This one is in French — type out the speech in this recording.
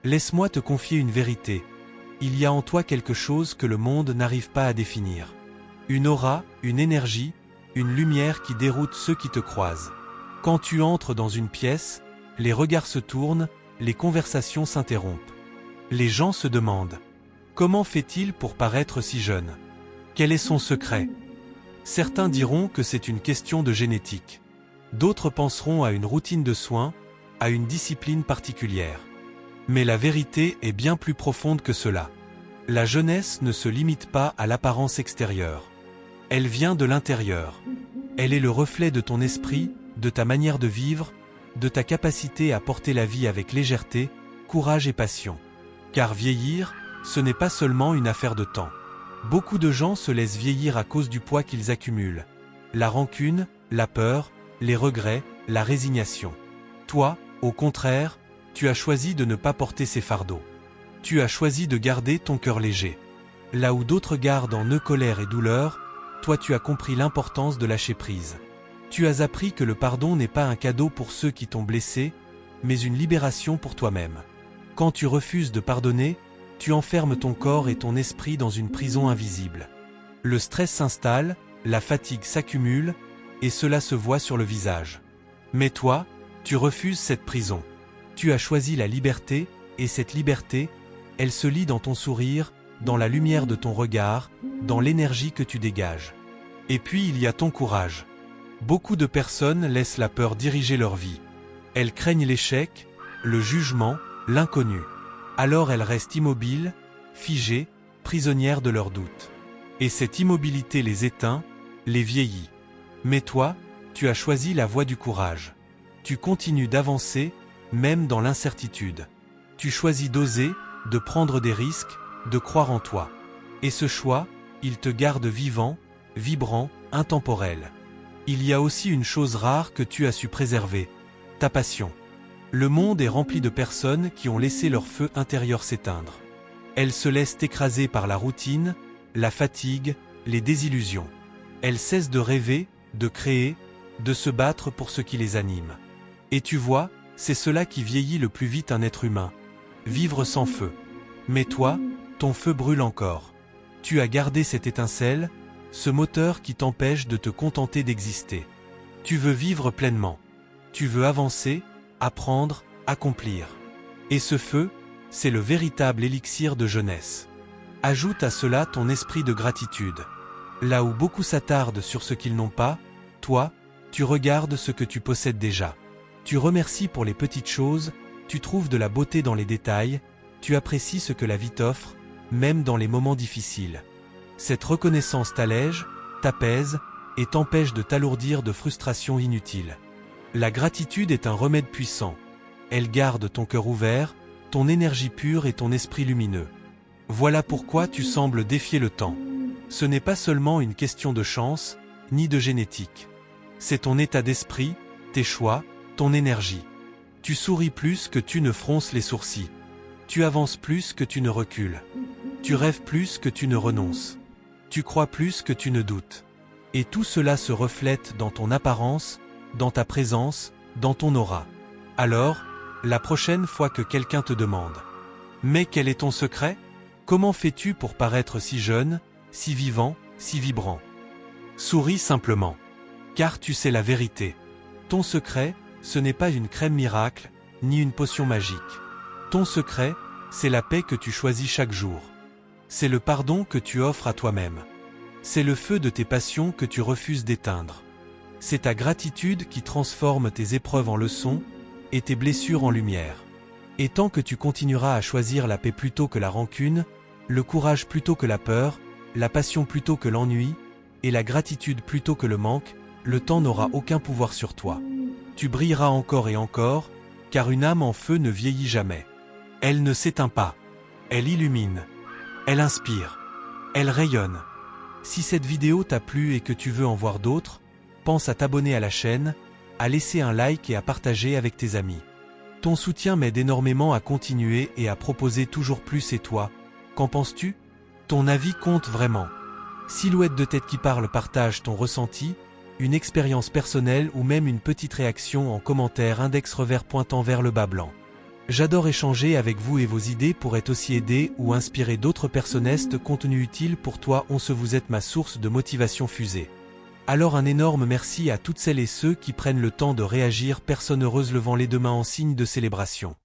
Laisse-moi te confier une vérité. Il y a en toi quelque chose que le monde n'arrive pas à définir. Une aura, une énergie, une lumière qui déroute ceux qui te croisent. Quand tu entres dans une pièce, les regards se tournent, les conversations s'interrompent. Les gens se demandent: comment fait-il pour paraître si jeune? Quel est son secret? Certains diront que c'est une question de génétique. D'autres penseront à une routine de soins, à une discipline particulière. Mais la vérité est bien plus profonde que cela. La jeunesse ne se limite pas à l'apparence extérieure. Elle vient de l'intérieur. Elle est le reflet de ton esprit, de ta manière de vivre, de ta capacité à porter la vie avec légèreté, courage et passion. Car vieillir, ce n'est pas seulement une affaire de temps. Beaucoup de gens se laissent vieillir à cause du poids qu'ils accumulent. La rancune, la peur, les regrets, la résignation. Toi, au contraire, tu as choisi de ne pas porter ces fardeaux. Tu as choisi de garder ton cœur léger. Là où d'autres gardent en eux colère et douleur, toi tu as compris l'importance de lâcher prise. Tu as appris que le pardon n'est pas un cadeau pour ceux qui t'ont blessé, mais une libération pour toi-même. Quand tu refuses de pardonner, tu enfermes ton corps et ton esprit dans une prison invisible. Le stress s'installe, la fatigue s'accumule, et cela se voit sur le visage. Mais toi, tu refuses cette prison. Tu as choisi la liberté, et cette liberté, elle se lit dans ton sourire, dans la lumière de ton regard, dans l'énergie que tu dégages. Et puis il y a ton courage. Beaucoup de personnes laissent la peur diriger leur vie. Elles craignent l'échec, le jugement, l'inconnu. Alors elles restent immobiles, figées, prisonnières de leurs doutes. Et cette immobilité les éteint, les vieillit. Mais toi, tu as choisi la voie du courage. Tu continues d'avancer, même dans l'incertitude. Tu choisis d'oser, de prendre des risques, de croire en toi. Et ce choix, il te garde vivant, vibrant, intemporel. Il y a aussi une chose rare que tu as su préserver, ta passion. Le monde est rempli de personnes qui ont laissé leur feu intérieur s'éteindre. Elles se laissent écraser par la routine, la fatigue, les désillusions. Elles cessent de rêver, de créer, de se battre pour ce qui les anime. Et tu vois, c'est cela qui vieillit le plus vite un être humain. Vivre sans feu. Mais toi, ton feu brûle encore. Tu as gardé cette étincelle, ce moteur qui t'empêche de te contenter d'exister. Tu veux vivre pleinement. Tu veux avancer, apprendre, accomplir. Et ce feu, c'est le véritable élixir de jeunesse. Ajoute à cela ton esprit de gratitude. Là où beaucoup s'attardent sur ce qu'ils n'ont pas, toi, tu regardes ce que tu possèdes déjà. Tu remercies pour les petites choses, tu trouves de la beauté dans les détails, tu apprécies ce que la vie t'offre, même dans les moments difficiles. Cette reconnaissance t'allège, t'apaise et t'empêche de t'alourdir de frustrations inutiles. La gratitude est un remède puissant. Elle garde ton cœur ouvert, ton énergie pure et ton esprit lumineux. Voilà pourquoi tu sembles défier le temps. Ce n'est pas seulement une question de chance, ni de génétique. C'est ton état d'esprit, tes choix, ton énergie. Tu souris plus que tu ne fronces les sourcils. Tu avances plus que tu ne recules. Tu rêves plus que tu ne renonces. Tu crois plus que tu ne doutes. Et tout cela se reflète dans ton apparence, dans ta présence, dans ton aura. Alors, la prochaine fois que quelqu'un te demande « Mais quel est ton secret? Comment fais-tu pour paraître si jeune, si vivant, si vibrant ?» Souris simplement. Car tu sais la vérité. Ton secret, ce n'est pas une crème miracle, ni une potion magique. Ton secret, c'est la paix que tu choisis chaque jour. C'est le pardon que tu offres à toi-même. C'est le feu de tes passions que tu refuses d'éteindre. C'est ta gratitude qui transforme tes épreuves en leçons et tes blessures en lumière. Et tant que tu continueras à choisir la paix plutôt que la rancune, le courage plutôt que la peur, la passion plutôt que l'ennui, et la gratitude plutôt que le manque, le temps n'aura aucun pouvoir sur toi. Tu brilleras encore et encore, car une âme en feu ne vieillit jamais. Elle ne s'éteint pas. Elle illumine. Elle inspire. Elle rayonne. Si cette vidéo t'a plu et que tu veux en voir d'autres, pense à t'abonner à la chaîne, à laisser un like et à partager avec tes amis. Ton soutien m'aide énormément à continuer et à proposer toujours plus et toi, qu'en penses-tu? Ton avis compte vraiment. Silhouette de tête qui parle partage ton ressenti, une expérience personnelle ou même une petite réaction en commentaire index revers pointant vers le bas blanc. J'adore échanger avec vous et vos idées pourraient aussi aider ou inspirer d'autres personnes. Contenu utile pour toi. Vous êtes ma source de motivation fusée. Alors un énorme merci à toutes celles et ceux qui prennent le temps de réagir. Personne heureuse levant les deux mains en signe de célébration.